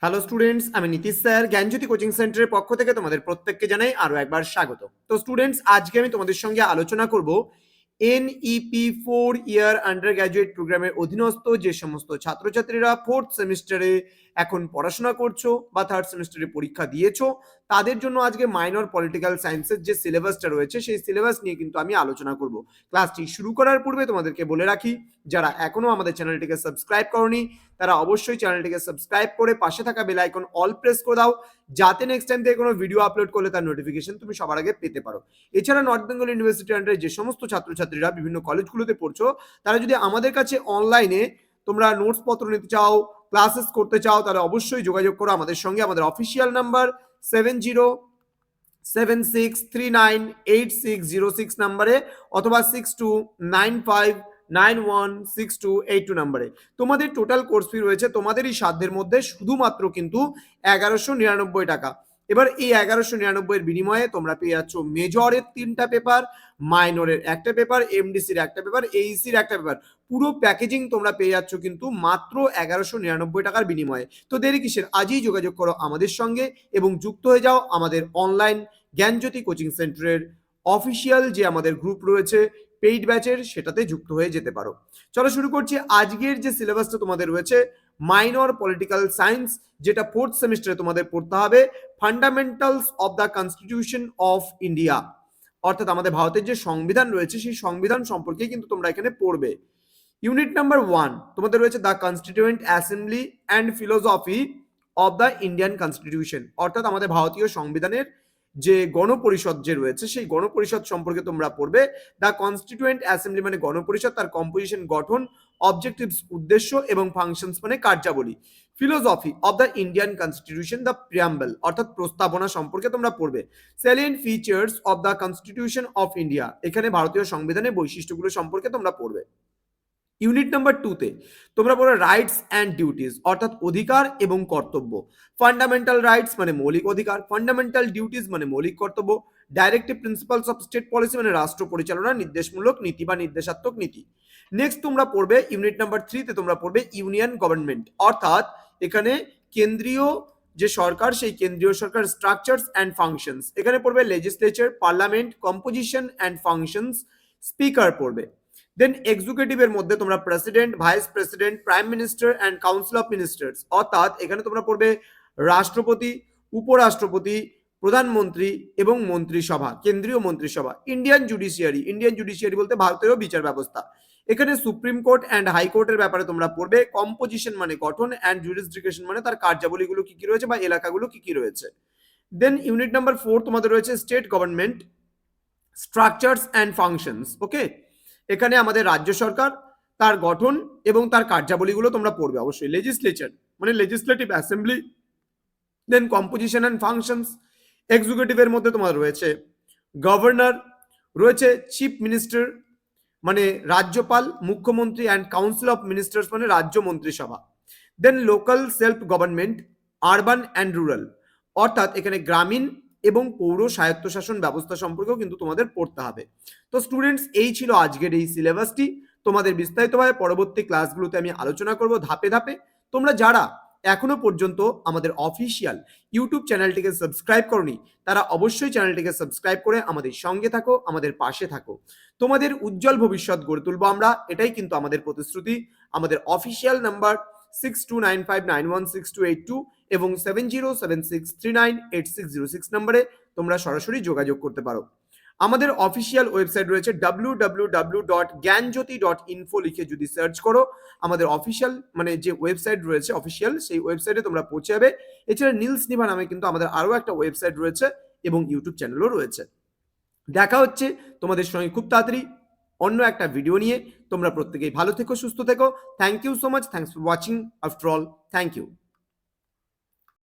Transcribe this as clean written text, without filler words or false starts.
Hello students, আমি Nitish sir জ্ঞানজ্যোতি coaching সেন্টারের পক্ষ থেকে তোমাদের প্রত্যেককে জানাই আরো একবার স্বাগত। তো স্টুডেন্টস, আজকে আমি তোমাদের সঙ্গে আলোচনা করব এনইপি 4 ইয়ার আন্ডার গ্র্যাজুয়েট প্রোগ্রামের অধীনস্থ যে সমস্ত ছাত্রছাত্রীরা ফোর্থ সেমিস্টারে এখন পড়াশোনা করছো বা থার্ড সেমিস্টারে পরীক্ষা দিয়েছো, তাদের জন্য আজকে মাইনর পলিটিক্যাল সায়েন্সের যে সিলেবাসটা রয়েছে সেই সিলেবাস নিয়ে কিন্তু আমি আলোচনা করব। ক্লাসটি শুরু করার পূর্বে তোমাদেরকে বলে রাখি, যারা এখনো আমাদের চ্যানেলটিকে সাবস্ক্রাইব করনি তারা অবশ্যই চ্যানেলটিকে সাবস্ক্রাইব করে পাশে থাকা বেল আইকন অল প্রেস করে দাও, যাতে নেক্সট টাইম থেকে কোনো ভিডিও আপলোড করলে তার নোটিফিকেশন তুমি সবার আগে পেতে পারো। এছাড়া নর্থ বেঙ্গল ইউনিভার্সিটি আন্ডারে যে সমস্ত ছাত্রছাত্রীরা বিভিন্ন কলেজগুলোতে পড়ছো, তারা যদি আমাদের কাছে অনলাইনে তোমরা নোটস পত্র নিতে চাও, ক্লাসেস করতে চাও, তাহলে অবশ্যই যোগাযোগ করো আমাদের সঙ্গে। আমাদের অফিসিয়াল নাম্বার 7076398606 নাম্বারে অথবা 6295916282 নাম্বারে। তোমাদের টোটাল কোর্স ফি রয়েছে তোমাদেরই সাধ্যের মধ্যে শুধুমাত্র কিন্তু 1199 টাকা। এবার এই 1199 এর বিনিময়ে তোমরা পেয়ে যাচ্ছ মেজরের 3টা পেপার, মাইনরের একটা পেপার, এমডিসির একটা পেপার, এইসির একটা পেপার। পুরো প্যাকেজিং তোমরা পেয়ে যাচ্ছ কিন্তু মাত্র 1199 টাকার বিনিময়ে। তো দেরি কিসের, আজই যোগাযোগ করো আমাদের সঙ্গে এবং যুক্ত হয়ে যাও আমাদের অনলাইন জ্ঞানজ্যোতি কোচিং সেন্টারের অফিসিয়াল যে আমাদের গ্রুপ রয়েছে পেইড ব্যাচের, সেটাতে যুক্ত হয়ে যেতে পারো। চলো শুরু করছি। আজকের যে সিলেবাসটা তোমাদের রয়েছে মাইনর পলিটিক্যাল সায়েন্স, যেটা ফোর্থ সেমিস্টারে তোমাদের পড়তে হবে fundamentals of the constitution of India, অর্থাৎ আমাদের ভারতের যে সংবিধান রয়েছে সেই সংবিধান সম্পর্কে কিন্তু তোমরা এখানে পড়বে। ইউনিট নাম্বার 1 তোমাদের রয়েছে the constituent assembly and philosophy of the Indian constitution, অর্থাৎ আমাদের ভারতীয় সংবিধানের যে গণপরিষদ যে রয়েছে সেই গণপরিষদ সম্পর্কে তোমরা পড়বে। দ্য কনস্টিটিউয়েন্ট অ্যাসেম্বলি মানে গণপরিষদ, তার কম্পোজিশন গঠন, অবজেক্টিভস উদ্দেশ্য এবং ফাংশনস মানে কার্যাবলী। Philosophy of the Indian constitution the preamble, অর্থাৎ প্রস্তাবনা সম্পর্কে তোমরা পড়বে। Salient features of the constitution of India, এখানে ভারতীয় সংবিধানের বৈশিষ্ট্যগুলো সম্পর্কে তোমরা পড়বে। ইউনিট নাম্বার 2তে তোমরা পড়ো রাইটস অ্যান্ড ডিউটিস, অর্থাৎ অধিকার এবং কর্তব্য। ফান্ডামেন্টাল রাইটস মানে মৌলিক অধিকার, ফান্ডামেন্টাল ডিউটিস মানে মৌলিক কর্তব্য, directive principles of state policy মানে রাষ্ট্র পরিচালনার নির্দেশমূলক নীতি বা নির্দেশাত্মক নীতি। নেক্সট তোমরা পড়বে ইউনিট নাম্বার 3তে তোমরা পড়বে ইউনিয়ন গভর্নমেন্ট, অর্থাৎ এখানে কেন্দ্রীয় যে সরকার সেই কেন্দ্রীয় সরকার স্ট্রাকচারস অ্যান্ড ফাংশনস। এখানে পড়বে legislature, parliament, composition and functions, speaker পড়বে। দেন এক্সিকিউটিভের মধ্যে তোমরা president, vice president, prime minister and council of ministers, অর্থাৎ এখানে তোমরা পড়বে রাষ্ট্রপতি, উপরাষ্ট্রপতি, প্রধানমন্ত্রী এবং মন্ত্রিসভা, কেন্দ্রীয় মন্ত্রিসভা। ইন্ডিয়ান জুডিশিয়ারি, ইন্ডিয়ান জুডিশিয়ারি বলতে ভারতেরও বিচার ব্যবস্থা। এখানে সুপ্রিম কোর্ট অ্যান্ড হাইকোর্টের ব্যাপারে তোমরা পড়বে। কম্পোজিশন মানে গঠন, অ্যান্ড জুরিসডিকশন মানে তার কার্যাবলীগুলো কি কি রয়েছে বা এলাকাগুলো কি কি রয়েছে। দেন ইউনিট নাম্বার 4 তোমাদের রয়েছে state government, structures and functions. Okay, এখানে আমাদের রাজ্য সরকার, তার গঠন এবং তার কার্যাবলীগুলো তোমরা পড়বে অবশ্যই। লেজিসলেচার মানে legislative assembly, then composition and functions. এক্সিকিউটিভের মধ্যে তোমার রয়েছে গভর্নর, রয়েছে চিফ মিনিস্টার মানে রাজ্যপাল, মুখ্যমন্ত্রী অ্যান্ড কাউন্সিল অফ মিনিস্টার্স মানে রাজ্য মন্ত্রিসভা। Then local self government, urban and rural, অর্থাৎ এখানে গ্রামীণ এবং পৌর স্বায়ত্তশাসন ব্যবস্থা সম্পর্কেও কিন্তু তোমাদের পড়তে হবে। তো স্টুডেন্টস, এই ছিল আজকের এই সিলেবাসটি। তোমাদের বিস্তারিতভাবে পরবর্তী ক্লাসগুলোতে আমি আলোচনা করব ধাপে ধাপে। তোমরা যারা এখনো পর্যন্ত আমাদের অফিসিয়াল ইউটিউব চ্যানেলটিকে সাবস্ক্রাইব করনি, তারা অবশ্যই চ্যানেলটিকে সাবস্ক্রাইব করে আমাদের সঙ্গে থাকো, আমাদের পাশে থাকো। তোমাদের উজ্জ্বল ভবিষ্যৎ গড়ে তুলবো আমরা, এটাই কিন্তু আমাদের প্রতিশ্রুতি। আমাদের অফিসিয়াল নাম্বার 6295916282 এবং 7076398606 নম্বরে তোমরা সরাসরি যোগাযোগ করতে পারো। আমাদের অফিসিয়াল ওয়েবসাইট রয়েছে www.gyanjyoti.info লিখে যদি সার্চ করো, আমাদের অফিসিয়াল মানে যে ওয়েবসাইট রয়েছে অফিসিয়াল, সেই ওয়েবসাইটে তোমরা পৌঁছে যাবে। এছাড়া নীলস নিভা নামে কিন্তু আমাদের আরও একটা ওয়েবসাইট রয়েছে এবং ইউটিউব চ্যানেলও রয়েছে। দেখা হচ্ছে তোমাদের সঙ্গে খুব তাড়াতাড়ি অন্য একটা ভিডিও নিয়ে। তোমরা প্রত্যেকেই ভালো থেকো, সুস্থ থেকো। Thank you so much, thanks for watching. After all, thank you.